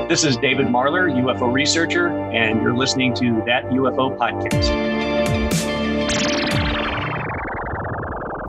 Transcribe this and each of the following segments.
This is David Marler, UFO researcher, and you're listening to That UFO Podcast.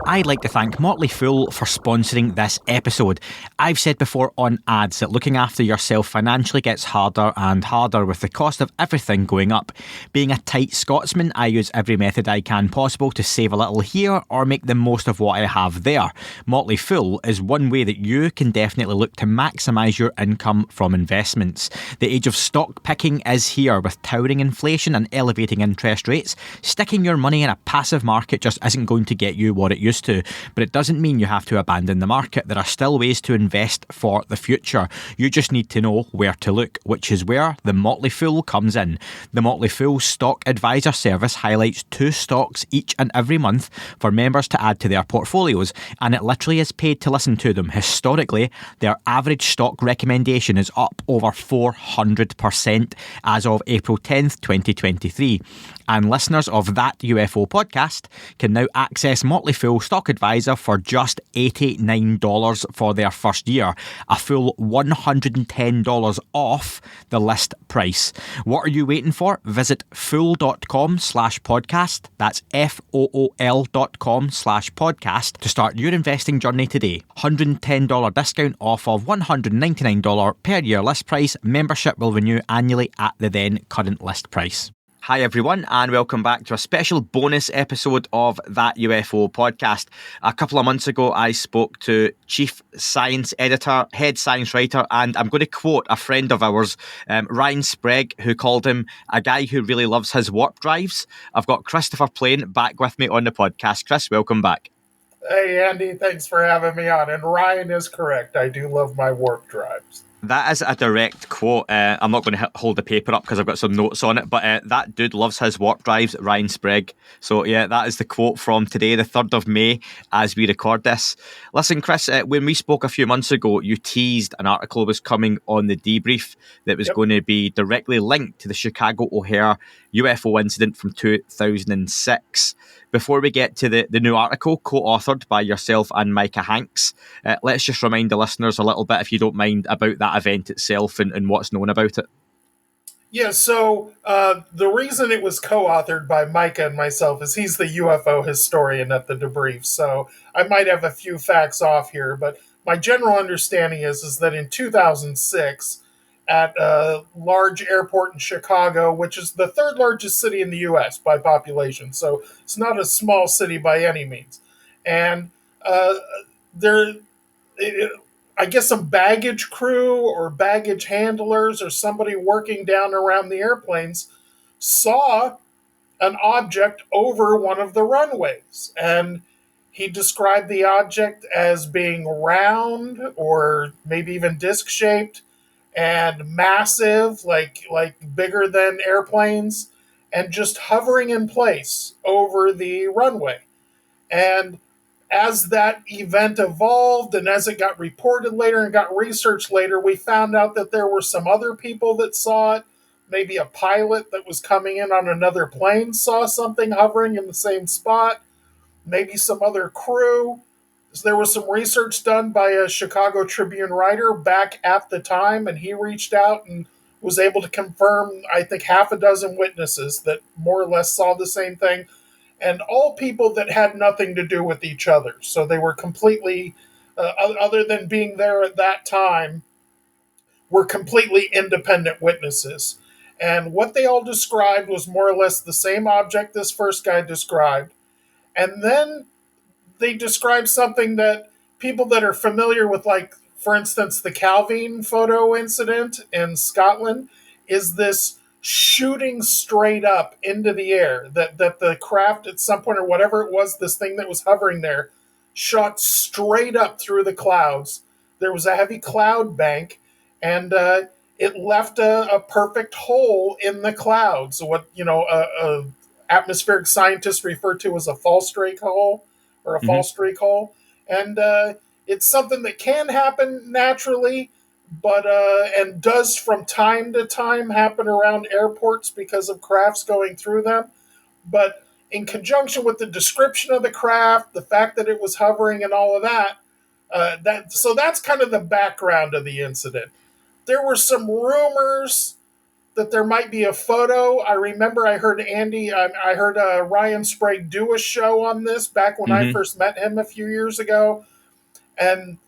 I'd like to thank Motley Fool for sponsoring this episode. I've said before on ads that looking after yourself financially gets harder and harder with the cost of everything going up. Being a tight Scotsman, I use every method I can possible to save a little here or make the most of what I have there. Motley Fool is one way that you can definitely look to maximise your income from investments. The age of stock picking is here. With towering inflation and elevating interest rates, sticking your money in a passive market just isn't going to get you what it used to, but it doesn't mean you have to abandon the market. There are still ways to invest for the future. You just need to know where to look, which is where the Motley Fool comes in. The Motley Fool Stock Advisor service highlights 2 stocks each and every month for members to add to their portfolios, and it literally is paid to listen to them. Historically, their average stock recommendation is up over 400% as of April 10th, 2023. And listeners of That UFO Podcast can now access Motley Fool Stock Advisor for just $89 for their first year, a full $110 off the list price. What are you waiting for? Visit fool.com/podcast. That's FOOL.com/podcast to start your investing journey today. $110 discount off of $199 per year list price. Membership will renew annually at the then current list price. Hi everyone, and welcome back to a special bonus episode of That UFO Podcast. A couple of months ago, I spoke to Chief Science Editor, Head Science Writer, and I'm going to quote a friend of ours, Ryan Sprague, who called him a guy who really loves his warp drives. I've got Christopher Plain back with me on the podcast. Chris, welcome back. Hey Andy, thanks for having me on. And Ryan is correct. I do love my warp drives. That is a direct quote. I'm not going to hold the paper up because I've got some notes on it, but that dude loves his warp drives, Ryan Sprague. So yeah, that is the quote from today, the 3rd of May, as we record this. Listen, Chris, when we spoke a few months ago, you teased an article was coming on the Debrief that was going to be directly linked to the Chicago O'Hare UFO Incident from 2006. Before we get to the new article, co-authored by yourself and Micah Hanks, let's just remind the listeners a little bit, if you don't mind, about that event itself and what's known about it. Yeah, so the reason it was co-authored by Micah and myself is he's the UFO historian at the Debrief, so I might have a few facts off here, but my general understanding is that in 2006, at a large airport in Chicago, which is the 3rd largest city in the U.S. by population, so it's not a small city by any means. And I guess some baggage crew or baggage handlers or somebody working down around the airplanes saw an object over one of the runways. And he described the object as being round or maybe even disc-shaped, and massive, like bigger than airplanes, and just hovering in place over the runway. And as that event evolved and as it got reported later and got researched later, we found out that there were some other people that saw it. Maybe a pilot that was coming in on another plane saw something hovering in the same spot. Maybe some other crew. There was some research done by a Chicago Tribune writer back at the time, and he reached out and was able to confirm, I think, 6 witnesses that more or less saw the same thing, and all people that had nothing to do with each other. So they were completely, other than being there at that time, were completely independent witnesses. And what they all described was more or less the same object this first guy described. And then they describe something that people that are familiar with, like, for instance, the Calvin photo incident in Scotland, is this shooting straight up into the air, that the craft at some point, or whatever it was, this thing that was hovering there, shot straight up through the clouds. There was a heavy cloud bank, and it left a perfect hole in the clouds, what atmospheric scientists refer to as a Fallstreak hole, or a Fallstreak hole. And it's something that can happen naturally, but and does from time to time happen around airports because of crafts going through them. But in conjunction with the description of the craft, the fact that it was hovering and all of that, so that's kind of the background of the incident. there were some rumors that there might be a photo. I remember I heard I heard Ryan Sprague do a show on this back when I Hmm. first met him a few years ago. And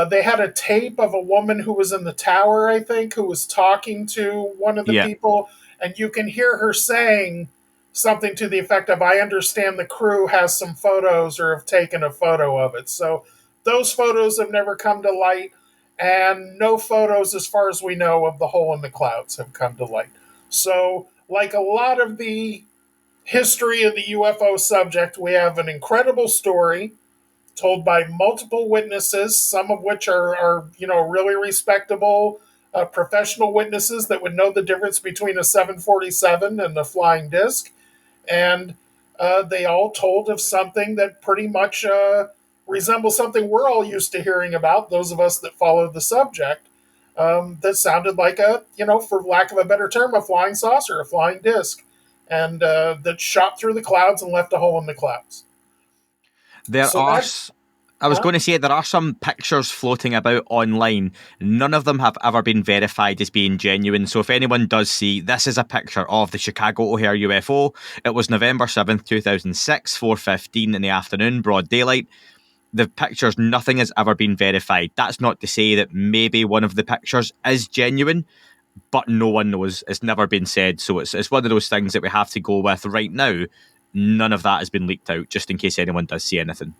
they had a tape of a woman who was in the tower, I think, who was talking to one of the Yeah. people. And you can hear her saying something to the effect of, I understand the crew has some photos or have taken a photo of it. So those photos have never come to light. And no photos, as far as we know, of the hole in the clouds have come to light. So, like a lot of the history of the UFO subject, we have an incredible story told by multiple witnesses, some of which are really respectable professional witnesses that would know the difference between a 747 and a flying disc, and they all told of something that pretty much resembles something we're all used to hearing about. Those of us that follow the subject, that sounded like for lack of a better term, a flying saucer, a flying disc, and that shot through the clouds and left a hole in the clouds. There So are. that, I was huh? going to say there are some pictures floating about online. None of them have ever been verified as being genuine. So if anyone does see, this is a picture of the Chicago O'Hare UFO. It was November 7th, 2006, 4:15 in the afternoon, broad daylight. The pictures, nothing has ever been verified. That's not to say that maybe one of the pictures is genuine, but no one knows. It's never been said. So it's one of those things that we have to go with right now. None of that has been leaked out, just in case anyone does see anything.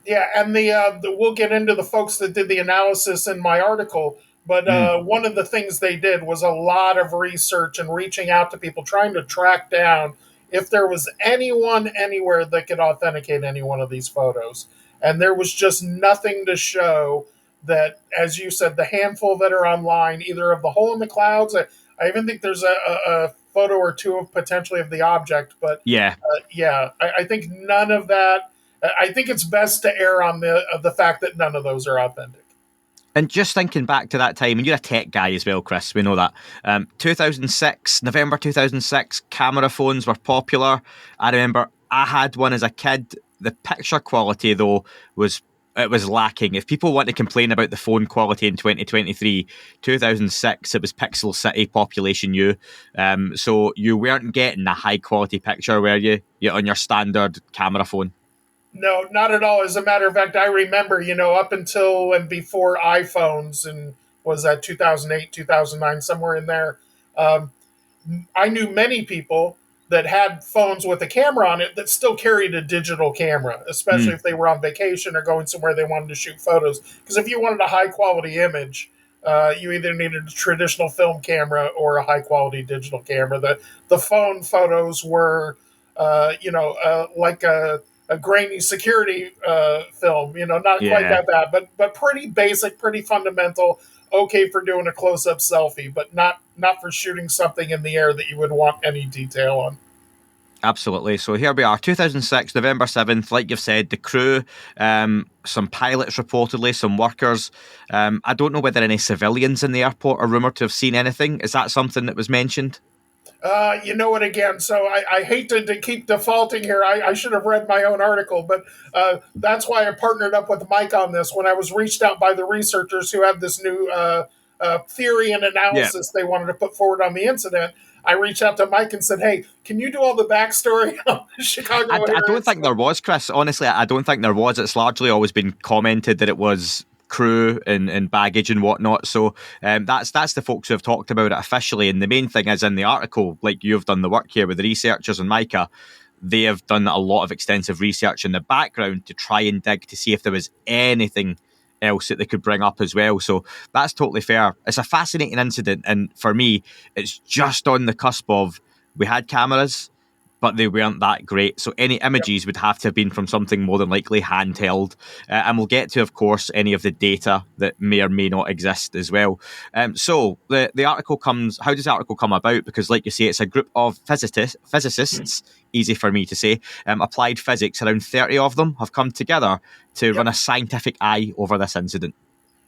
Yeah, and we'll get into the folks that did the analysis in my article. But Mm, one of the things they did was a lot of research and reaching out to people, trying to track down if there was anyone anywhere that could authenticate any one of these photos. And there was just nothing to show that, as you said, the handful that are online, either of the hole in the clouds. I even think there's a photo or two of potentially of the object, but yeah. yeah, I think none of that. I think it's best to err on the fact that none of those are authentic. And just thinking back to that time, and you're a tech guy as well, Chris, we know that. 2006, November 2006, camera phones were popular. I remember I had one as a kid. The picture quality, though, was lacking. If people want to complain about the phone quality in 2023, 2006, it was Pixel City Population U. So you weren't getting a high quality picture, were you? You're on your standard camera phone. No, not at all. As a matter of fact, I remember, up until and before iPhones, and was that 2008, 2009, somewhere in there. Um, I knew many people that had phones with a camera on it that still carried a digital camera, especially Mm, if they were on vacation or going somewhere they wanted to shoot photos. Because if you wanted a high quality image, you either needed a traditional film camera or a high quality digital camera. The phone photos were, like a grainy security film. Not quite yeah. that bad, but pretty basic, pretty fundamental. Okay for doing a close up selfie, but not for shooting something in the air that you would want any detail on. Absolutely. So here we are, 2006, November 7th. Like you've said, the crew, some pilots reportedly, some workers. I don't know whether any civilians in the airport are rumoured to have seen anything. Is that something that was mentioned? You know it again. So I hate to keep defaulting here. I should have read my own article, but that's why I partnered up with Mike on this. When I was reached out by the researchers who have this new theory and Yeah. analysis they wanted to put forward on the incident, I reached out to Mike and said, "Hey, can you do all the backstory on the Chicago I O'Hare don't think there incident?" was, Chris. Honestly, I don't think there was. It's largely always been commented that it was crew and baggage and whatnot. So that's the folks who have talked about it officially. And the main thing is in the article, like you've done the work here with the researchers and Micah, they have done a lot of extensive research in the background to try and dig to see if there was anything else that they could bring up as well. So that's totally fair. It's a fascinating incident. And for me, it's just on the cusp of we had cameras, but they weren't that great. So any Yep. images would have to have been from something more than likely handheld. And we'll get to, of course, any of the data that may or may not exist as well. So the article comes, how does the article come about? Because like you say, it's a group of physicists, easy for me to say, applied physics, around 30 of them have come together to run Yep. a scientific eye over this incident.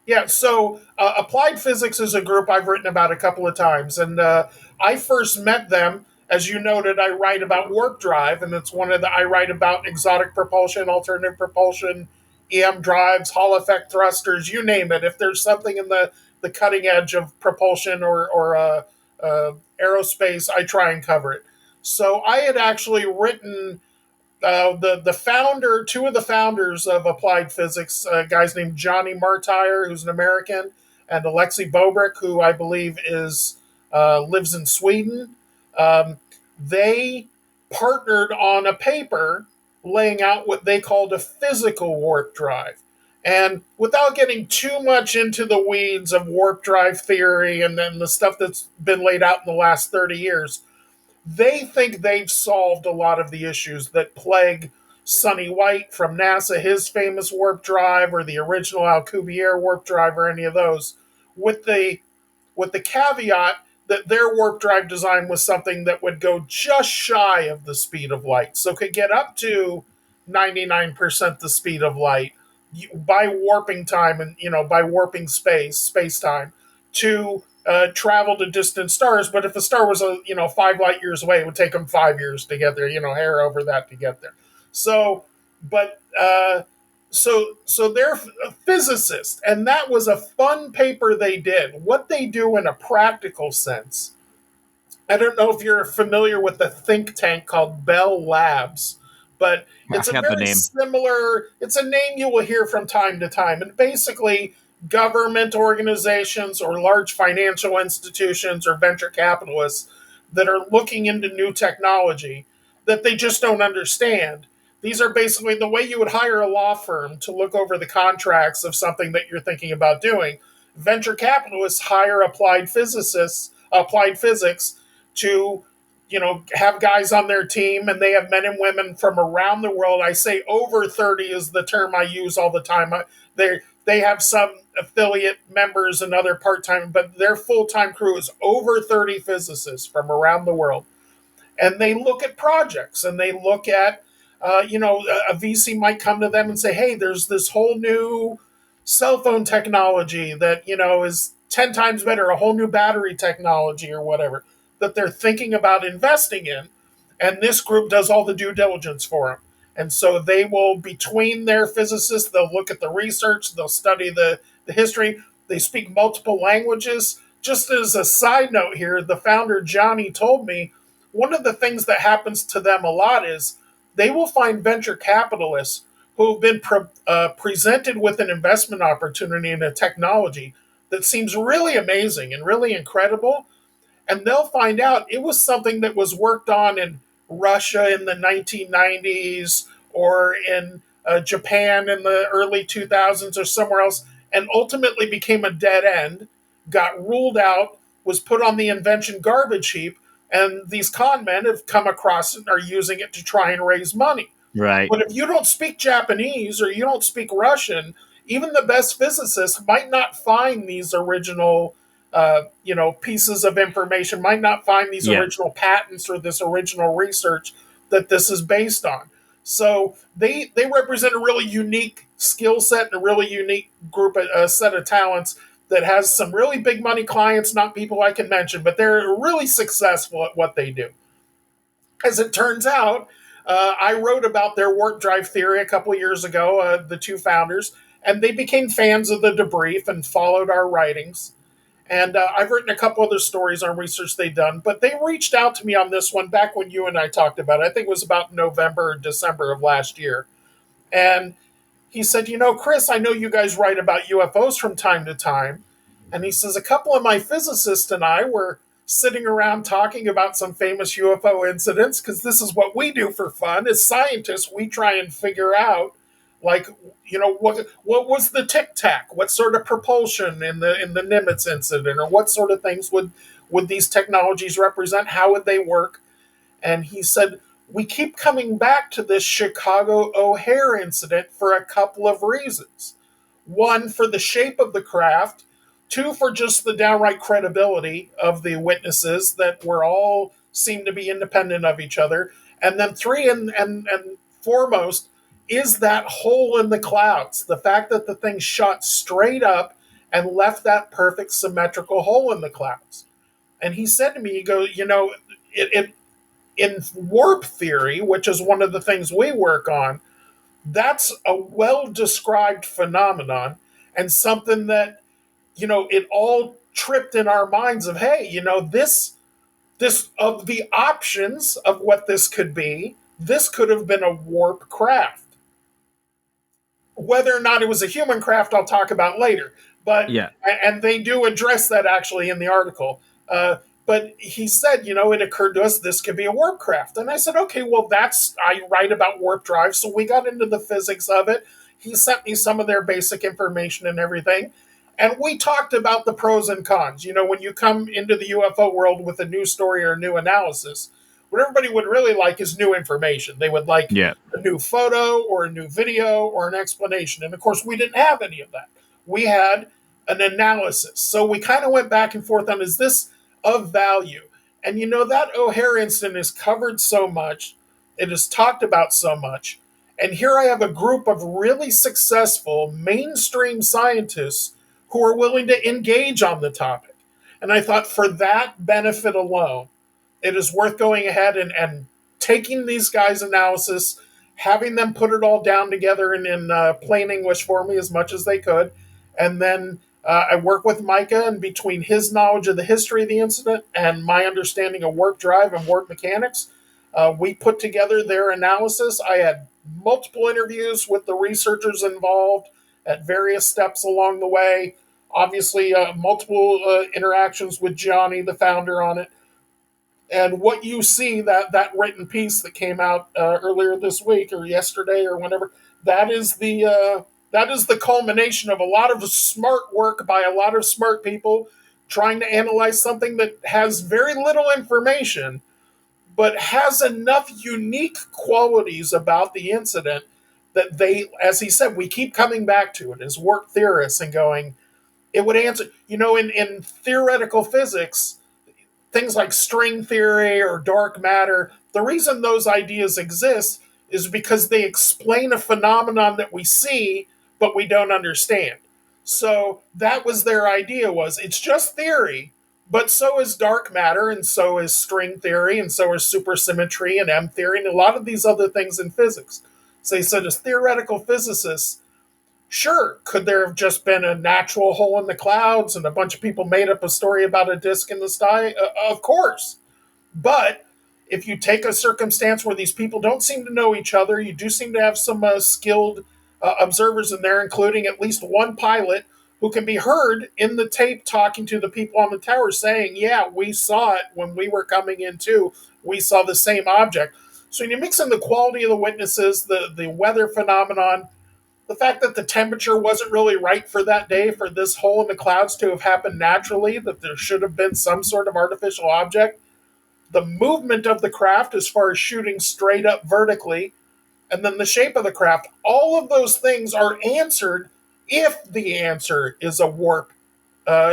Yeah, so Applied Physics is a group I've written about a couple of times, and I first met them. As you noted, I write about warp drive, and it's one of the I write about exotic propulsion, alternative propulsion, EM drives, Hall effect thrusters, you name it. If there's something in the the cutting edge of propulsion or aerospace, I try and cover it. So I had actually written the founder, two of the founders of applied physics, guys named Johnny Martyr, who's an American, and Alexei Bobrick, who I believe is lives in Sweden. Um, they partnered on a paper laying out what they called a physical warp drive. And without getting too much into the weeds of warp drive theory and then the stuff that's been laid out in the last 30 years, they think they've solved a lot of the issues that plague Sonny White from NASA, his famous warp drive, or the original Alcubierre warp drive, or any of those, with the caveat that their warp drive design was something that would go just shy of the speed of light, so could get up to 99% the speed of light by warping time and by warping space time to travel to distant stars. But if a star was 5 light years away, it would take them 5 years to get there. Hair over that to get there. So, but so they're physicists, and that was a fun paper they did. What they do in a practical sense, I don't know if you're familiar with the think tank called Bell Labs, but it's a very similar, it's a name you will hear from time to time. And basically, government organizations or large financial institutions or venture capitalists that are looking into new technology that they just don't understand. These are basically the way you would hire a law firm to look over the contracts of something that you're thinking about doing. Venture capitalists hire applied physics to have guys on their team, and they have men and women from around the world. I say over 30 is the term I use all the time. They have some affiliate members and other part-time, but their full-time crew is over 30 physicists from around the world. And they look at projects, and they look at, a VC might come to them and say, hey, there's this whole new cell phone technology that, is 10 times better, a whole new battery technology or whatever that they're thinking about investing in. And this group does all the due diligence for them. And so they will, between their physicists, they'll look at the research, they'll study the history. They speak multiple languages. Just as a side note here, the founder, Johnny, told me one of the things that happens to them a lot is they will find venture capitalists who have been presented with an investment opportunity in a technology that seems really amazing and really incredible. And they'll find out it was something that was worked on in Russia in the 1990s or in Japan in the early 2000s or somewhere else, and ultimately became a dead end, got ruled out, was put on the invention garbage heap, and these con men have come across it and are using it to try and raise money. Right. But if you don't speak Japanese or you don't speak Russian, even the best physicists might not find these original pieces of information, might not find these original patents or this original research that this is based on. So they represent a really unique skill set and a really unique group, a set of talents that has some really big money clients, not people I can mention, but they're really successful at what they do. As it turns out, I wrote about their warp drive theory a couple of years ago, the two founders, and they became fans of the Debrief and followed our writings. And I've written a couple other stories on research they've done, but they reached out to me on this one back when you and I talked about it. I think it was about November or December of last year. And he said, Chris, I know you guys write about UFOs from time to time. And he says, a couple of my physicists and I were sitting around talking about some famous UFO incidents, because this is what we do for fun. As scientists, we try and figure out, what was the tic tac? What sort of propulsion in the Nimitz incident, or what sort of things would these technologies represent? How would they work? And he said, we keep coming back to this Chicago O'Hare incident for a couple of reasons. One, for the shape of the craft. Two, for just the downright credibility of the witnesses that were all seem to be independent of each other. And then three, and foremost, is that hole in the clouds. The fact that the thing shot straight up and left that perfect symmetrical hole in the clouds. And he said to me, he goes, in warp theory, which is one of the things we work on, that's a well-described phenomenon and something that, it all tripped in our minds of, hey, this of the options of what this could be, this could have been a warp craft. Whether or not it was a human craft, I'll talk about later. But Yeah. and they do address that actually in the article. But he said, it occurred to us this could be a warp craft, and I said, okay, well, I write about warp drive, so we got into the physics of it. He sent me some of their basic information and everything, and we talked about the pros and cons. When you come into the UFO world with a new story or a new analysis, what everybody would really like is new information. They would like Yeah. a new photo or a new video or an explanation. And of course, we didn't have any of that. We had an analysis. So we kind of went back and forth on, is this of value? And that O'Hare incident is covered so much, it is talked about so much. And here I have a group of really successful mainstream scientists who are willing to engage on the topic. And I thought, for that benefit alone, it is worth going ahead and taking these guys' analysis, having them put it all down together in plain English for me as much as they could. And then I work with Micah, and between his knowledge of the history of the incident and my understanding of warp drive and warp mechanics, we put together their analysis. I had multiple interviews with the researchers involved at various steps along the way. Obviously, multiple interactions with Johnny, the founder, on it. And what you see, that written piece that came out earlier this week or yesterday or whenever, that is the culmination of a lot of smart work by a lot of smart people trying to analyze something that has very little information, but has enough unique qualities about the incident that they, as he said, we keep coming back to it as warp theorists and going, it would answer, in theoretical physics, things like string theory or dark matter, the reason those ideas exist is because they explain a phenomenon that we see, but we don't understand. So that was their idea, was it's just theory, but so is dark matter, and so is string theory, and so is supersymmetry and M theory, and a lot of these other things in physics. So they said, as theoretical physicists, sure, could there have just been a natural hole in the clouds and a bunch of people made up a story about a disk in the sky? Of course. But if you take a circumstance where these people don't seem to know each other, you do seem to have some skilled observers in there, including at least one pilot who can be heard in the tape talking to the people on the tower saying, yeah, we saw it when we were coming in too. We saw the same object. So when you mix in the quality of the witnesses, the weather phenomenon, the fact that the temperature wasn't really right for that day for this hole in the clouds to have happened naturally, that there should have been some sort of artificial object, the movement of the craft as far as shooting straight up vertically, and then the shape of the craft, all of those things are answered if the answer is a warp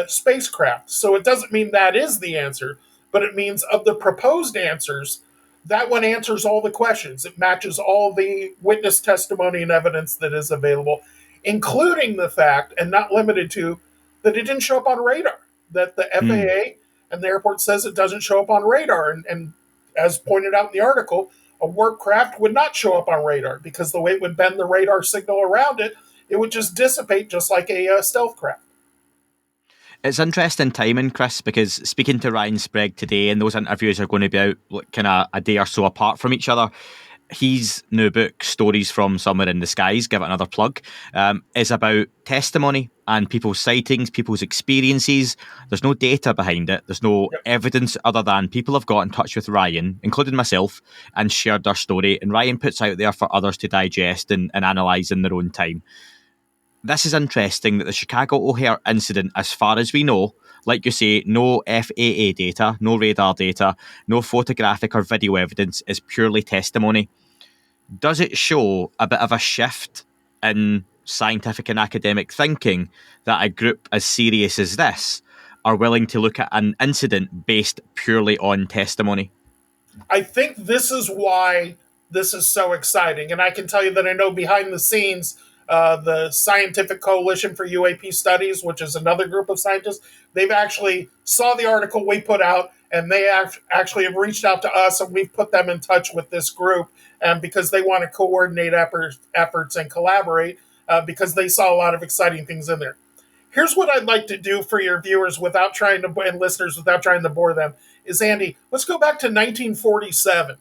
spacecraft. So it doesn't mean that is the answer, but it means of the proposed answers, that one answers all the questions. It matches all the witness testimony and evidence that is available, including the fact, and not limited to, that it didn't show up on radar, that the FAA and the airport says it doesn't show up on radar. And as pointed out in the article, a warp craft would not show up on radar because the way it would bend the radar signal around it, it would just dissipate just like a stealth craft. It's interesting timing, Chris, because speaking to Ryan Sprague today, and those interviews are going to be out kind of a day or so apart from each other. His new book, Stories from Somewhere in the Skies, give it another plug, is about testimony and people's sightings, people's experiences. There's no data behind it. There's no evidence other than people have got in touch with Ryan, including myself, and shared their story. And Ryan puts out there for others to digest and analyse in their own time. This is interesting that the Chicago O'Hare incident, as far as we know, like you say, no FAA data, no radar data, no photographic or video evidence, is purely testimony. Does it show a bit of a shift in scientific and academic thinking that a group as serious as this are willing to look at an incident based purely on testimony? I think this is why this is so exciting. And I can tell you that I know behind the scenes, the Scientific Coalition for UAP Studies, which is another group of scientists, they've actually saw the article we put out, and they actually have reached out to us, and we've put them in touch with this group, and because they want to coordinate efforts and collaborate, because they saw a lot of exciting things in there. Here's what I'd like to do for your viewers and listeners without trying to bore them is, Andy, let's go back to 1947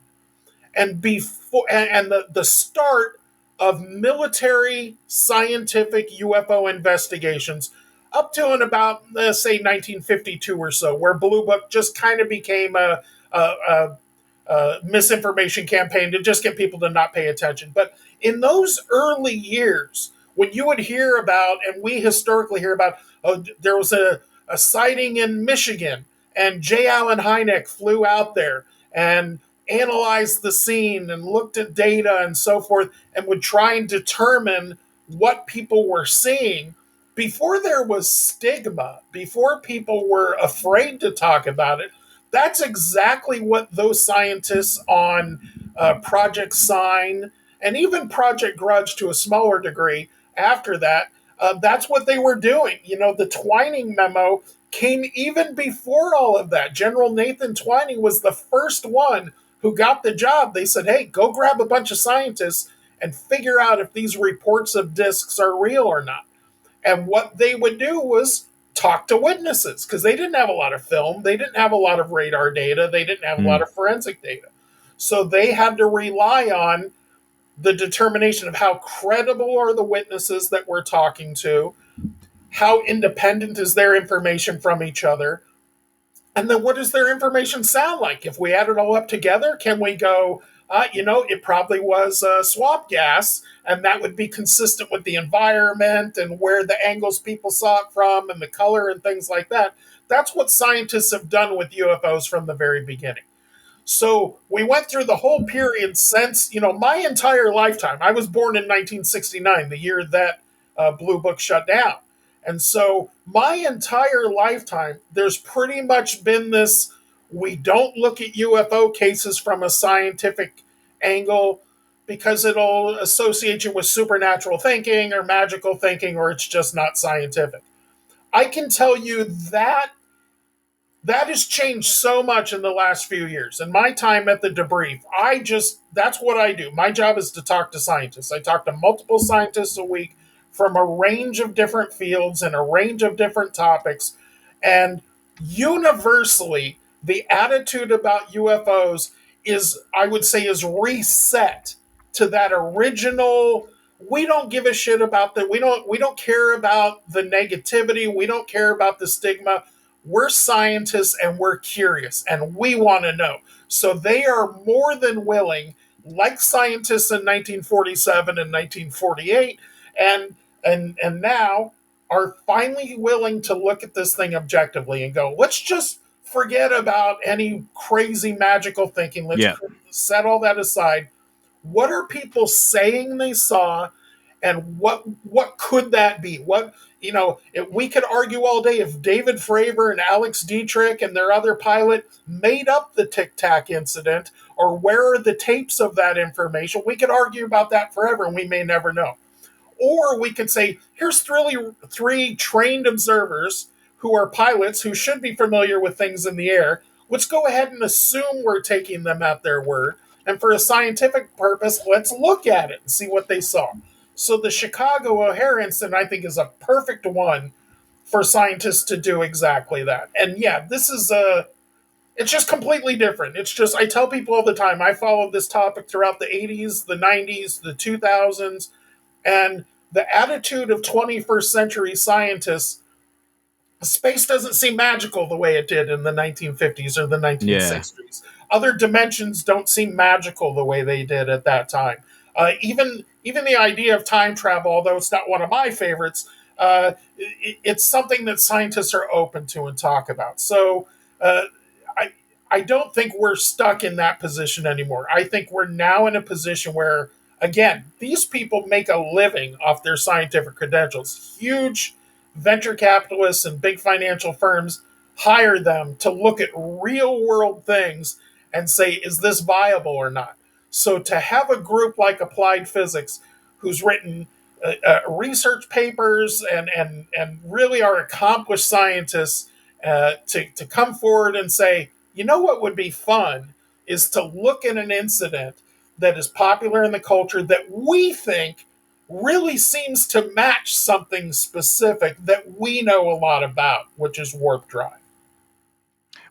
and the start of military scientific UFO investigations up to and about, say, 1952 or so, where Blue Book just kind of became a misinformation campaign to just get people to not pay attention. But in those early years, when you would hear about, and we historically hear about, there was a sighting in Michigan, and J. Allen Hynek flew out there and analyzed the scene and looked at data and so forth, and would try and determine what people were seeing. Before there was stigma, before people were afraid to talk about it, that's exactly what those scientists on Project Sign and even Project Grudge to a smaller degree after that, that's what they were doing. You know, the Twining memo came even before all of that. General Nathan Twining was the first one who got the job. They said, hey, go grab a bunch of scientists and figure out if these reports of discs are real or not. And what they would do was talk to witnesses, because they didn't have a lot of film, they didn't have a lot of radar data, they didn't have a lot of forensic data. So they had to rely on the determination of how credible are the witnesses that we're talking to, how independent is their information from each other, and then what does their information sound like? If we add it all up together, can we go, it probably was swamp gas, and that would be consistent with the environment and where the angles people saw it from and the color and things like that. That's what scientists have done with UFOs from the very beginning. So we went through the whole period since, my entire lifetime. I was born in 1969, the year that Blue Book shut down. And so my entire lifetime, there's pretty much been this, we don't look at UFO cases from a scientific angle because it'll associate you with supernatural thinking or magical thinking, or it's just not scientific. I can tell you that has changed so much in the last few years. In my time at the Debrief, that's what I do. My job is to talk to scientists. I talk to multiple scientists a week from a range of different fields and a range of different topics. And universally, the attitude about UFOs is reset to that original, we don't give a shit about that. We don't care about the negativity. We don't care about the stigma. We're scientists and we're curious and we want to know. So they are more than willing, like scientists in 1947 and 1948, and now are finally willing to look at this thing objectively and go, let's just forget about any crazy magical thinking. Let's set all that aside. What are people saying they saw, and what could that be? We could argue all day if David Fravor and Alex Dietrich and their other pilot made up the Tic Tac incident, or where are the tapes of that information. We could argue about that forever, and we may never know. Or we could say, here's three trained observers who are pilots who should be familiar with things in the air. Let's go ahead and assume we're taking them at their word. And for a scientific purpose, let's look at it and see what they saw. So the Chicago O'Hare Incident, I think, is a perfect one for scientists to do exactly that. And yeah, it's just completely different. It's just, I tell people all the time, I followed this topic throughout the 80s, the 90s, the 2000s, and the attitude of 21st century scientists, space doesn't seem magical the way it did in the 1950s or the 1960s. Yeah. Other dimensions don't seem magical the way they did at that time. Even the idea of time travel, although it's not one of my favorites, it's something that scientists are open to and talk about. So I don't think we're stuck in that position anymore. I think we're now in a position where, again, these people make a living off their scientific credentials. Huge venture capitalists and big financial firms hire them to look at real world things and say, is this viable or not? So to have a group like Applied Physics, who's written research papers and really are accomplished scientists, to come forward and say, you know what would be fun is to look at an incident that is popular in the culture that we think really seems to match something specific that we know a lot about, which is warp drive.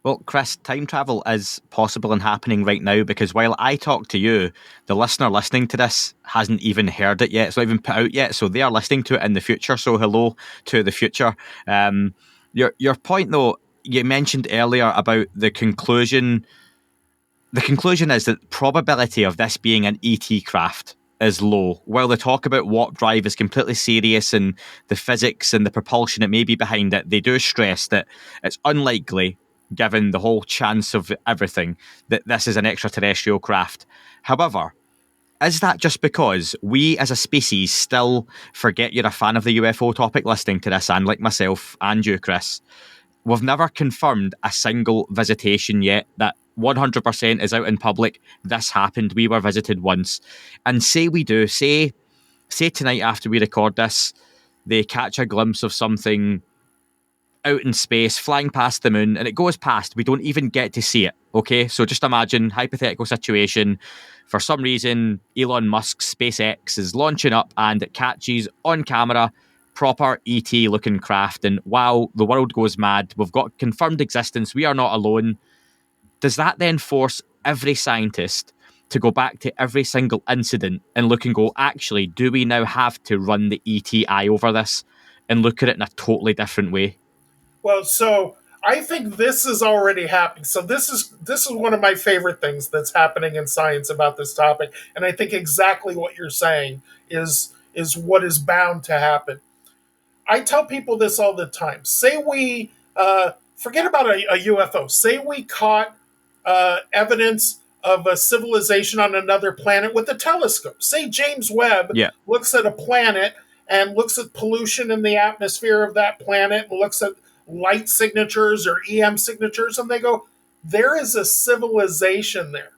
Well, Chris, time travel is possible and happening right now because while I talk to you, the listener listening to this hasn't even heard it yet. It's not even put out yet. So they are listening to it in the future. So hello to the future. Your point, though, you mentioned earlier about the conclusion. The conclusion is that probability of this being an ET craft is low. While the talk about warp drive is completely serious and the physics and the propulsion it may be behind it, they do stress that it's unlikely, given the whole chance of everything, that this is an extraterrestrial craft. However, is that just because we as a species still forget you're a fan of the UFO topic listening to this, and like myself and you, Chris, we've never confirmed a single visitation yet that 100% is out in public. This happened. We were visited once. And say we do, say tonight after we record this, they catch a glimpse of something out in space, flying past the moon, and it goes past. We don't even get to see it. Okay, so just imagine, hypothetical situation. For some reason, Elon Musk's SpaceX is launching up and it catches on camera proper ET looking craft. And wow, the world goes mad. We've got confirmed existence. We are not alone. Does that then force every scientist to go back to every single incident and look and go, actually, do we now have to run the ETI over this and look at it in a totally different way? Well, so I think this is already happening. So this is one of my favorite things that's happening in science about this topic, and I think exactly what you're saying is what is bound to happen. I tell people this all the time. Say we forget about a UFO. Say we caught evidence of a civilization on another planet with a telescope. Say James Webb looks at a planet and looks at pollution in the atmosphere of that planet and looks at light signatures or EM signatures, and they go, there is a civilization there.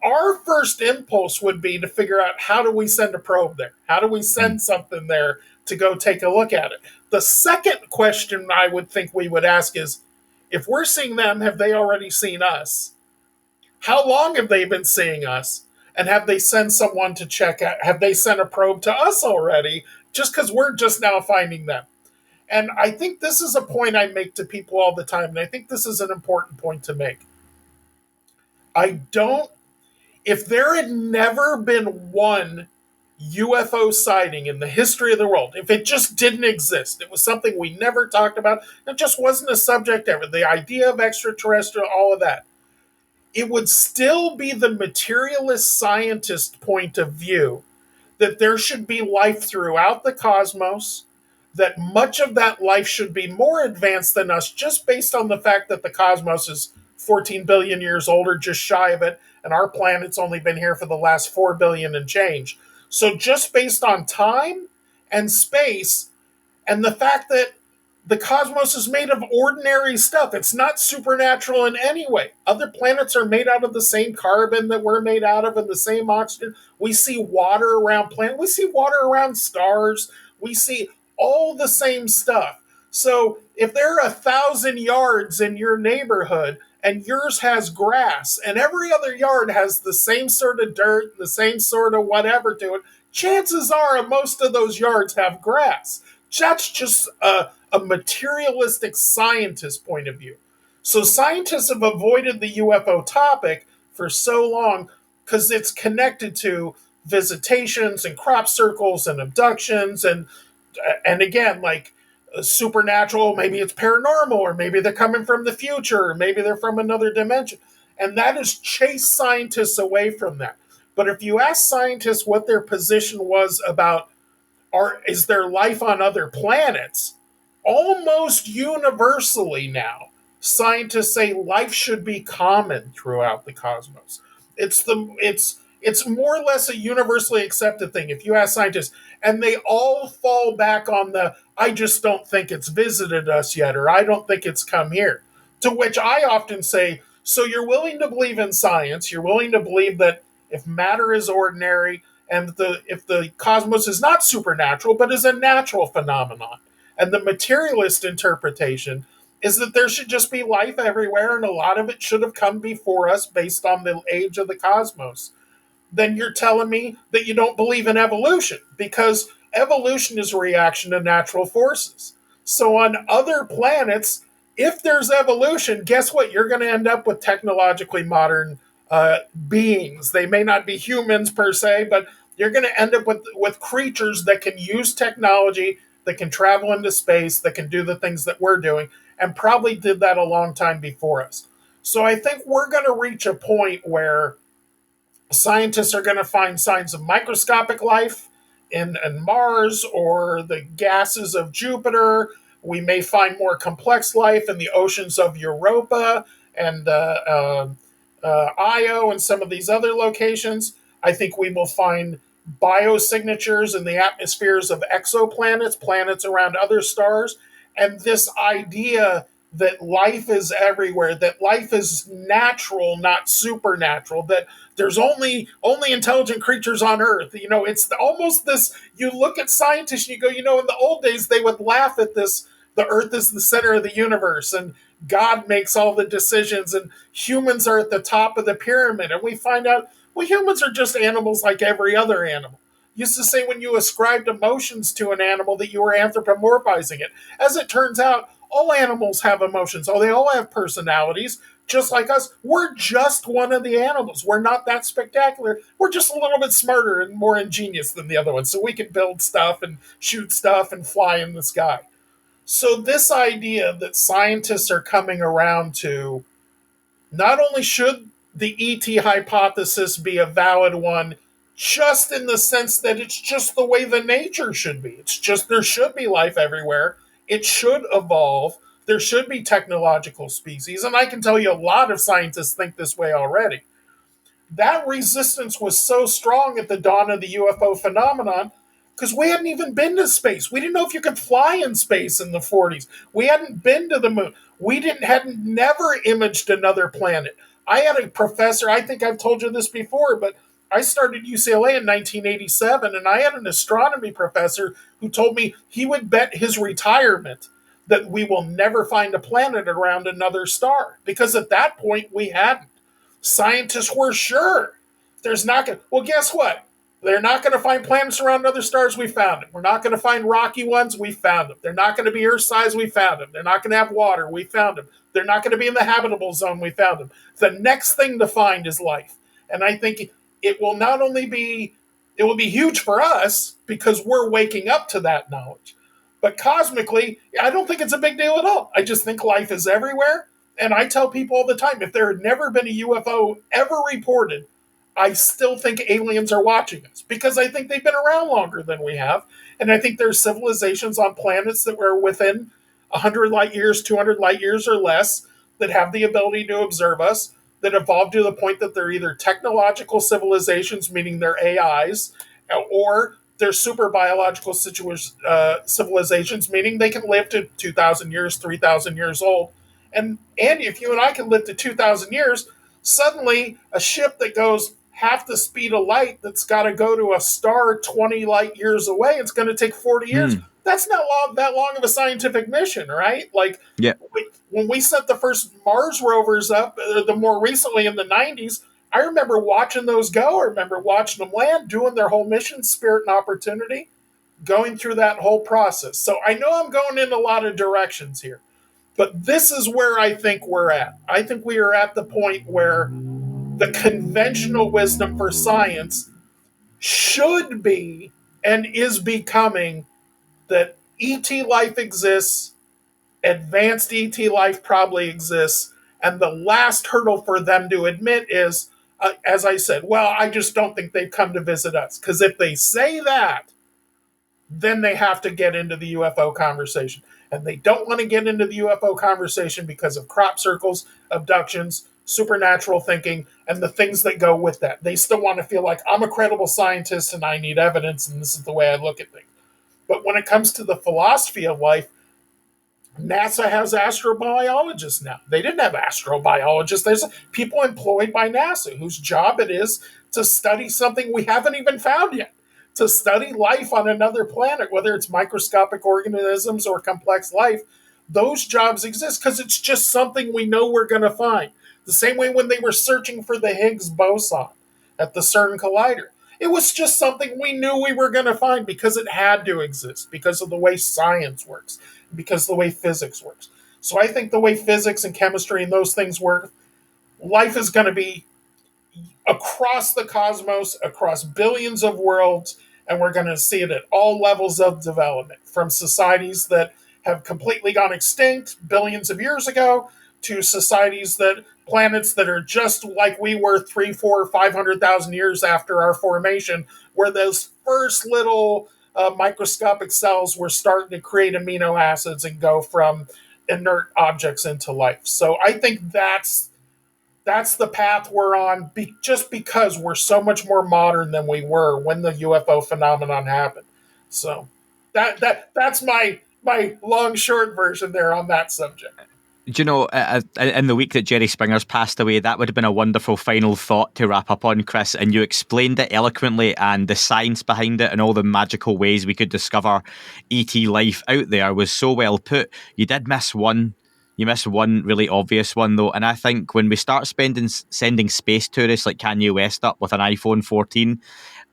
Our first impulse would be to figure out, how do we send a probe there? How do we send something there to go take a look at it? The second question I would think we would ask is, if we're seeing them, have they already seen us? How long have they been seeing us? And have they sent someone to check out? Have they sent a probe to us already, just because we're just now finding them? And I think this is a point I make to people all the time, and I think this is an important point to make. If there had never been one UFO sighting in the history of the world, if it just didn't exist, it was something we never talked about, it just wasn't a subject ever, the idea of extraterrestrial, all of that, it would still be the materialist scientist point of view that there should be life throughout the cosmos, that much of that life should be more advanced than us, just based on the fact that the cosmos is 14 billion years old or just shy of it, and our planet's only been here for the last 4 billion and change. So just based on time and space and the fact that the cosmos is made of ordinary stuff, it's not supernatural in any way. Other planets are made out of the same carbon that we're made out of and the same oxygen. We see water around planets. We see water around stars. We see all the same stuff. So if there are 1,000 yards in your neighborhood and yours has grass and every other yard has the same sort of dirt, the same sort of whatever to it, chances are most of those yards have grass. That's just a materialistic scientist point of view. So scientists have avoided the UFO topic for so long because it's connected to visitations and crop circles and abductions and again, like supernatural, maybe it's paranormal, or maybe they're coming from the future, or maybe they're from another dimension. And that has chased scientists away from that. But if you ask scientists what their position was about, is there life on other planets, almost universally now, scientists say life should be common throughout the cosmos. It's more or less a universally accepted thing if you ask scientists, and they all fall back on I just don't think it's visited us yet, or I don't think it's come here. To which I often say, so you're willing to believe in science, you're willing to believe that if matter is ordinary, and if the cosmos is not supernatural, but is a natural phenomenon. And the materialist interpretation is that there should just be life everywhere, and a lot of it should have come before us based on the age of the cosmos. then you're telling me that you don't believe in evolution, because evolution is a reaction to natural forces. So on other planets, if there's evolution, guess what? You're going to end up with technologically modern beings. They may not be humans per se, but you're going to end up with creatures that can use technology, that can travel into space, that can do the things that we're doing, and probably did that a long time before us. So I think we're going to reach a point where scientists are going to find signs of microscopic life in Mars or the gases of Jupiter. We may find more complex life in the oceans of Europa and Io and some of these other locations. I think we will find biosignatures in the atmospheres of exoplanets, planets around other stars. And this idea that life is everywhere, that life is natural, not supernatural, that there's only intelligent creatures on Earth. It's almost this, you look at scientists and you go, in the old days they would laugh at this, the Earth is the center of the universe and God makes all the decisions and humans are at the top of the pyramid. And we find out, well, humans are just animals like every other animal. Used to say when you ascribed emotions to an animal that you were anthropomorphizing it. As it turns out, all animals have emotions. Oh, they all have personalities, just like us. We're just one of the animals. We're not that spectacular. We're just a little bit smarter and more ingenious than the other ones. So we can build stuff and shoot stuff and fly in the sky. So this idea that scientists are coming around to, not only should the ET hypothesis be a valid one, just in the sense that it's just the way the nature should be. It's just there should be life everywhere. It should evolve. There should be technological species. And I can tell you a lot of scientists think this way already. That resistance was so strong at the dawn of the UFO phenomenon because we hadn't even been to space. We didn't know if you could fly in space in the 40s. We hadn't been to the moon. We hadn't never imaged another planet. I had a professor, I think I've told you this before, but I started UCLA in 1987, and I had an astronomy professor who told me he would bet his retirement that we will never find a planet around another star, because at that point we hadn't. Scientists were sure there's not going to, well, guess what? They're not going to find planets around other stars. We found them. We're not going to find rocky ones. We found them. They're not going to be Earth size. We found them. They're not going to have water. We found them. They're not going to be in the habitable zone. We found them. The next thing to find is life. And I think it will not only be, it will be huge for us because we're waking up to that knowledge. But cosmically, I don't think it's a big deal at all. I just think life is everywhere. And I tell people all the time, if there had never been a UFO ever reported, I still think aliens are watching us because I think they've been around longer than we have. And I think there's civilizations on planets that were within 100 light years, 200 light years or less that have the ability to observe us, that evolved to the point that they're either technological civilizations, meaning they're AIs, or they're super biological civilizations, meaning they can live to 2,000 years, 3,000 years old. And Andy, if you and I can live to 2,000 years, suddenly a ship that goes half the speed of light that's got to go to a star 20 light years away, it's going to take 40 years. That's not that long of a scientific mission, right? Like, yeah. When we sent the first Mars rovers up, the more recently in the 90s, I remember watching those go. I remember watching them land, doing their whole mission, Spirit and Opportunity, going through that whole process. So I know I'm going in a lot of directions here, but this is where I think we're at. I think we are at the point where the conventional wisdom for science should be and is becoming that ET life exists, advanced ET life probably exists, and the last hurdle for them to admit is, as I said, well, I just don't think they've come to visit us. Because if they say that, then they have to get into the UFO conversation. And they don't want to get into the UFO conversation because of crop circles, abductions, supernatural thinking, and the things that go with that. They still want to feel like I'm a credible scientist and I need evidence and this is the way I look at things. But when it comes to the philosophy of life, NASA has astrobiologists now. They didn't have astrobiologists. There's people employed by NASA whose job it is to study something we haven't even found yet, to study life on another planet, whether it's microscopic organisms or complex life. Those jobs exist because it's just something we know we're going to find. The same way when they were searching for the Higgs boson. at the CERN Collider. It was just something we knew we were going to find because it had to exist, because of the way science works, because of the way physics works. So I think the way physics and chemistry and those things work, life is going to be across the cosmos, across billions of worlds, and we're going to see it at all levels of development, from societies that have completely gone extinct billions of years ago to societies planets that are just like we were 3, 4, 500,000 years after our formation, where those first little microscopic cells were starting to create amino acids and go from inert objects into life. So I think that's the path we're on, just because we're so much more modern than we were when the UFO phenomenon happened. So that's my long short version there on that subject. Do you know, in the week that Jerry Springer's passed away, that would have been a wonderful final thought to wrap up on, Chris. And you explained it eloquently, and the science behind it and all the magical ways we could discover ET life out there was so well put. You did miss one. You missed one really obvious one, though. And I think when we start sending space tourists like Kanye West up with an iPhone 14,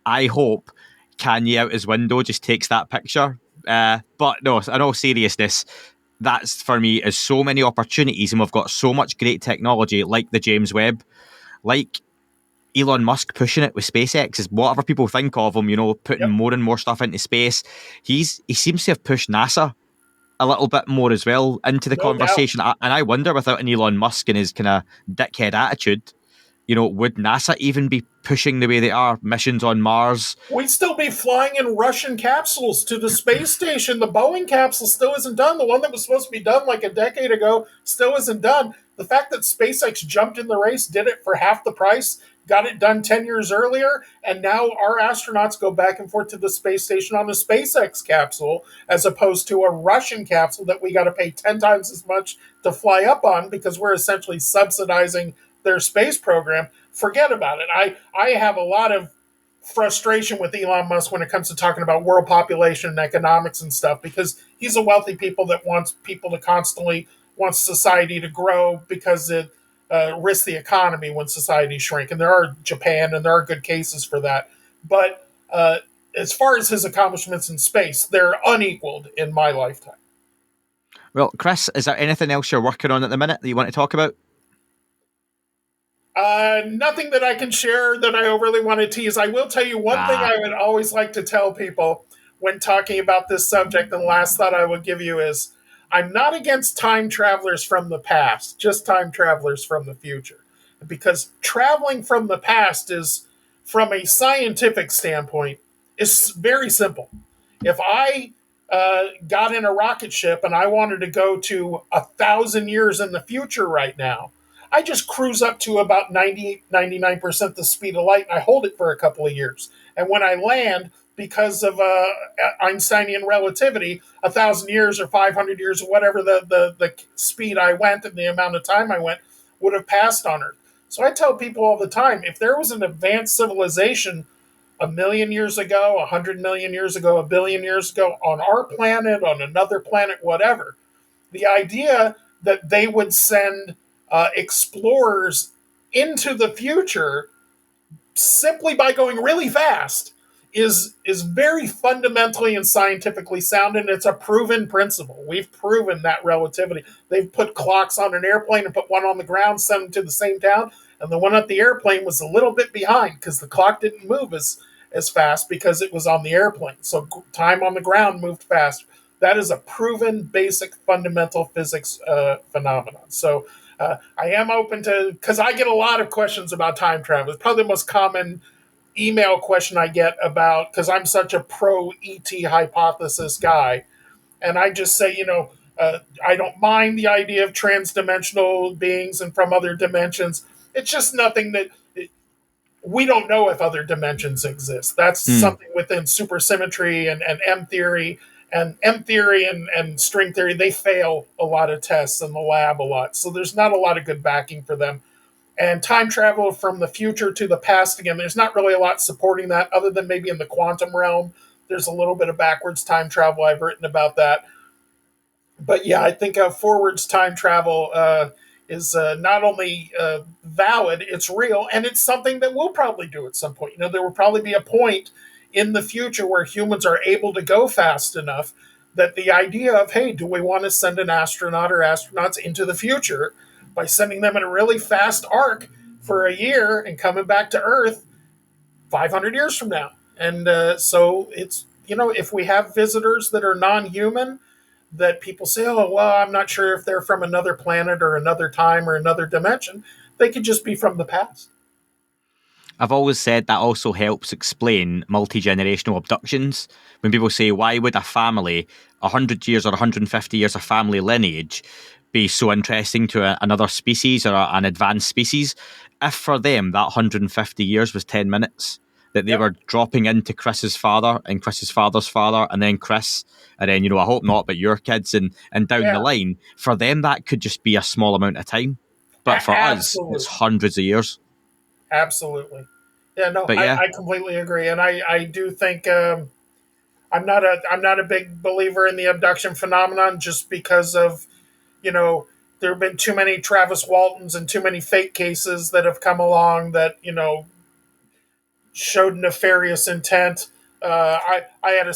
I hope Kanye out his window just takes that picture. But no, in all seriousness, that's for me is so many opportunities, and we've got so much great technology like the James Webb, like Elon Musk pushing it with SpaceX. Is whatever people think of him, putting more and more stuff into space. He seems to have pushed NASA a little bit more as well into the conversation. And I wonder, without an Elon Musk and his kind of dickhead attitude, would NASA even be pushing the way they are, missions on Mars? We'd still be flying in Russian capsules to the space station. The Boeing capsule still isn't done. The one that was supposed to be done like a decade ago still isn't done. The fact that SpaceX jumped in the race, did it for half the price, got it done 10 years earlier, and now our astronauts go back and forth to the space station on a SpaceX capsule as opposed to a Russian capsule that we got to pay 10 times as much to fly up on because we're essentially subsidizing their space program. Forget about it. I have a lot of frustration with Elon Musk when it comes to talking about world population and economics and stuff, because he's a wealthy people that wants society to grow because it risks the economy when society shrink. And there are Japan and there are good cases for that. But as far as his accomplishments in space, they're unequaled in my lifetime. Well, Chris, is there anything else you're working on at the minute that you want to talk about? Nothing that I can share that I overly want to tease. I will tell you one thing I would always like to tell people when talking about this subject, and the last thought I would give you is, I'm not against time travelers from the past, just time travelers from the future. Because traveling from the past is, from a scientific standpoint, is very simple. If I got in a rocket ship and I wanted to go to 1,000 years in the future right now, I just cruise up to about 99% the speed of light, and I hold it for a couple of years. And when I land, because of Einsteinian relativity, 1,000 years or 500 years or whatever the speed I went and the amount of time I went would have passed on Earth. So I tell people all the time, if there was an advanced civilization 1,000,000 years ago, 100 million years ago, 1,000,000,000 years ago, on our planet, on another planet, whatever, the idea that they would send explorers into the future simply by going really fast is very fundamentally and scientifically sound, and it's a proven principle. We've proven that relativity. They've put clocks on an airplane and put one on the ground, sent them to the same town, and the one at the airplane was a little bit behind because the clock didn't move as fast because it was on the airplane. So time on the ground moved faster. That is a proven, basic, fundamental physics phenomenon. So I am open to, because I get a lot of questions about time travel. It's probably the most common email question I get about, because I'm such a pro ET hypothesis guy. And I just say, I don't mind the idea of transdimensional beings and from other dimensions. It's just nothing that we don't know if other dimensions exist. That's something within supersymmetry and M theory. And M theory and string theory, they fail a lot of tests in the lab a lot. So there's not a lot of good backing for them. And time travel from the future to the past, again, there's not really a lot supporting that other than maybe in the quantum realm. There's a little bit of backwards time travel. I've written about that. But yeah, I think forwards time travel not only valid, it's real, and it's something that we'll probably do at some point. There will probably be a point in the future where humans are able to go fast enough that the idea of, hey, do we want to send an astronaut or astronauts into the future by sending them in a really fast arc for a year and coming back to Earth 500 years from now? And so it's, if we have visitors that are non-human, that people say, oh, well, I'm not sure if they're from another planet or another time or another dimension. They could just be from the past. I've always said that also helps explain multi-generational abductions. When people say, why would a family, 100 years or 150 years of family lineage, be so interesting to another species or an advanced species? If for them that 150 years was 10 minutes, that they were dropping into Chris's father and Chris's father's father and then Chris, and then, I hope not, but your kids and down the line, for them that could just be a small amount of time. But for us, it's hundreds of years. Absolutely. Yeah, no, But yeah. I completely agree. And I do think I'm not a big believer in the abduction phenomenon, just because of, there have been too many Travis Waltons and too many fake cases that have come along that, showed nefarious intent. I had a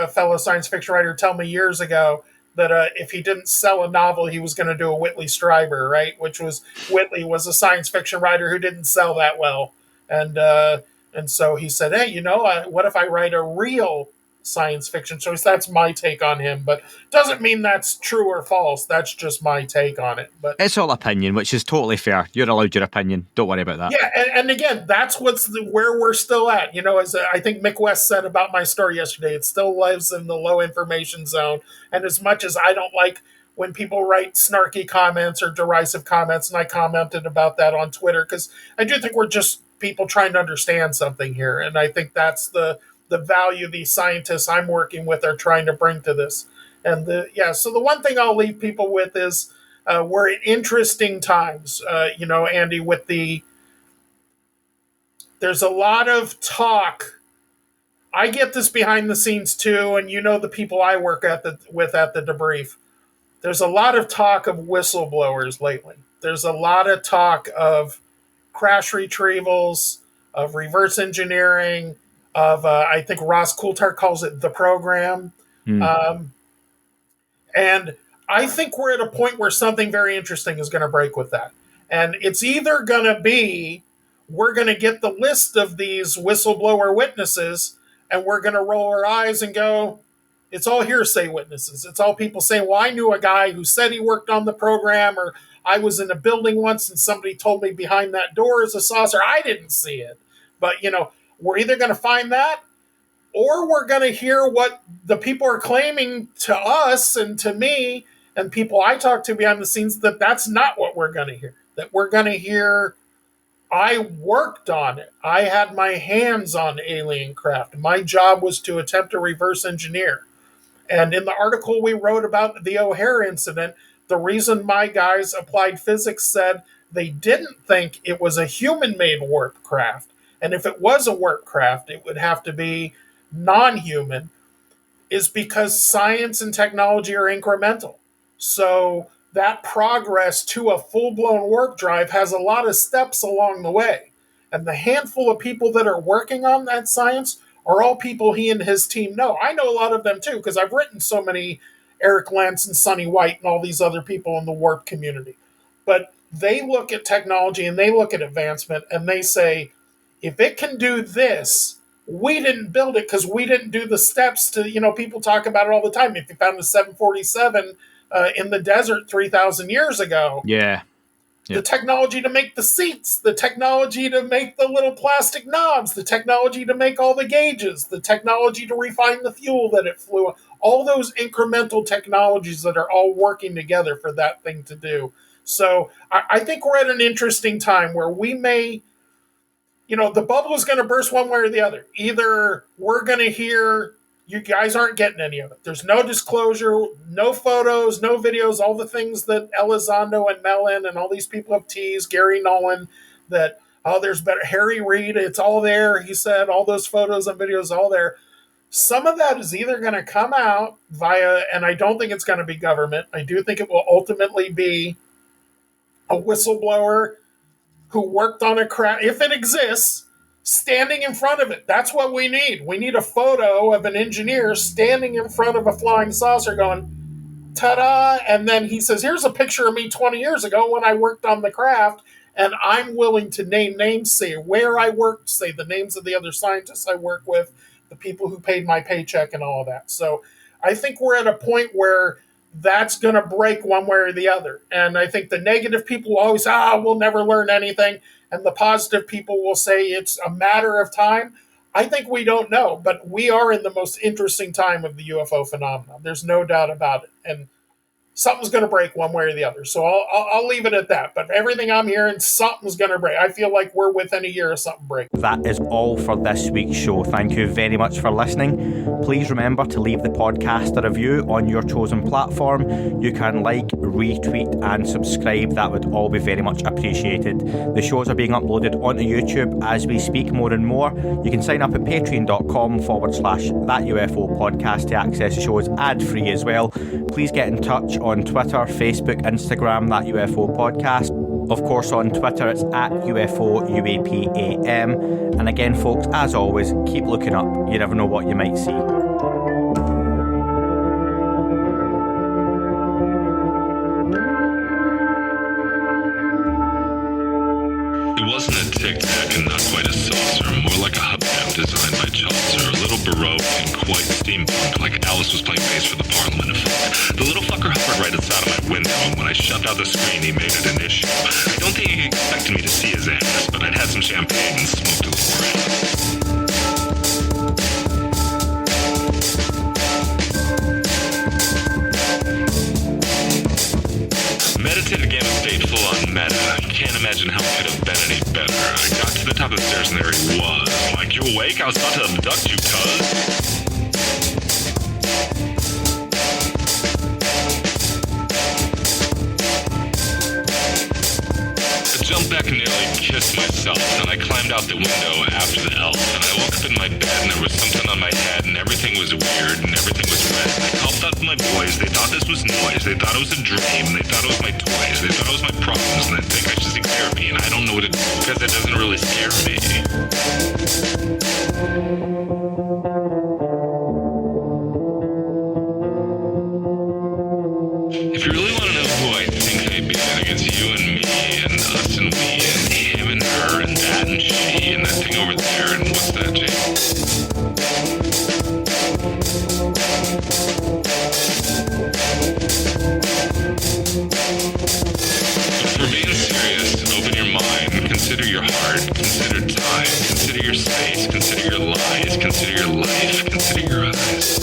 fellow science fiction writer, tell me years ago that if he didn't sell a novel, he was going to do a Whitley Strieber, right? Whitley was a science fiction writer who didn't sell that well, and so he said, hey, what if I write a real science fiction? So that's my take on him, but doesn't mean that's true or false. That's just my take on it. But it's all opinion, which is totally fair. You're allowed your opinion. Don't worry about that. Yeah, and again, that's where we're still at. As I think Mick West said about my story yesterday, it still lives in the low information zone. And as much as I don't like when people write snarky comments or derisive comments, and I commented about that on Twitter, because I do think we're just people trying to understand something here. And I think that's the value these scientists I'm working with are trying to bring to this. And so the one thing I'll leave people with is we're in interesting times, Andy, there's a lot of talk. I get this behind the scenes too, and the people I work with at the Debrief. There's a lot of talk of whistleblowers lately. There's a lot of talk of crash retrievals, of reverse engineering, of I think Ross Coulthart calls it the program. And I think we're at a point where something very interesting is going to break with that. And it's either going to be we're going to get the list of these whistleblower witnesses and we're going to roll our eyes and go, it's all hearsay witnesses. It's all people saying, well, I knew a guy who said he worked on the program, or I was in a building once and somebody told me behind that door is a saucer. I didn't see it. But, we're either going to find that, or we're going to hear what the people are claiming to us and to me and people I talk to behind the scenes, that's not what we're going to hear. That we're going to hear, I worked on it. I had my hands on alien craft. My job was to attempt to reverse engineer. And in the article we wrote about the O'Hare incident, the reason my guys, Applied Physics, said they didn't think it was a human-made warp craft, and if it was a warp craft, it would have to be non-human, is because science and technology are incremental. So that progress to a full-blown warp drive has a lot of steps along the way. And the handful of people that are working on that science are all people he and his team know. I know a lot of them too, because I've written so many Eric Lentz and Sonny White and all these other people in the warp community. But they look at technology and they look at advancement and they say, if it can do this, we didn't build it because we didn't do the steps to, people talk about it all the time. If you found a 747 in the desert 3,000 years ago, the technology to make the seats, the technology to make the little plastic knobs, the technology to make all the gauges, the technology to refine the fuel that it flew, all those incremental technologies that are all working together for that thing to do. So I think we're at an interesting time where we may, the bubble is going to burst one way or the other. Either we're going to hear, you guys aren't getting any of it. There's no disclosure, no photos, no videos, all the things that Elizondo and Mellon and all these people have teased, Gary Nolan, that, there's better, Harry Reid, it's all there. He said all those photos and videos, all there. Some of that is either going to come out via, and I don't think it's going to be government. I do think it will ultimately be a whistleblower who worked on a craft, if it exists, standing in front of it. That's what we need. We need a photo of an engineer standing in front of a flying saucer going, ta-da, and then he says, here's a picture of me 20 years ago when I worked on the craft, and I'm willing to name names, say where I worked, say the names of the other scientists I work with, the people who paid my paycheck and all of that. So I think we're at a point where that's going to break one way or the other. And I think the negative people will always, we'll never learn anything. And the positive people will say it's a matter of time. I think we don't know, but we are in the most interesting time of the UFO phenomenon. There's no doubt about it. And something's going to break one way or the other. So I'll leave it at that. But everything I'm hearing, something's going to break. I feel like we're within a year of something breaking. That is all for this week's show. Thank you very much for listening. Please remember to leave the podcast a review on your chosen platform. You can like, retweet and subscribe. That would all be very much appreciated. The shows are being uploaded onto YouTube as we speak more and more. You can sign up at patreon.com/thatUFO podcast to access the shows ad-free as well. Please get in touch on Twitter, Facebook, Instagram, That UFO Podcast. Of course, on Twitter, it's at UFO UAPAM. And again, folks, as always, keep looking up. You never know what you might see. It wasn't a tic-tac and not quite a saucer, more like a hubcap designed by Chaucer, a little baroque and quite steampunk, like Alice was playing bass for the Parliament of Folk. The little fucker hovered right outside of my window, and when I shoved out the screen, he made it an issue. I don't think he expected me to see his ass, but I'd had some champagne and smoked a little around. Meditative gamma state full on meta. You can't imagine how it could have been any better. I got to the top of the stairs and there he was. Like, you awake? I was about to abduct you, cuz. I jumped back and nearly kissed myself, and I climbed out the window after the elf, and I woke up in my bed and there was something on my head and everything was weird and everything was red. And I called out to my boys. They thought this was noise. They thought it was a dream. They thought it was my toys. They thought it was my problems, and they think I should seek therapy, and I don't know what to do because it doesn't really scare me. If you really want to know who I think I be, I think it's you and me and us and we and him and her and that and she and that thing over there and what's that, Jake? But for being serious, open your mind, consider your heart, consider time, consider your space, consider your lies, consider your life, consider your eyes.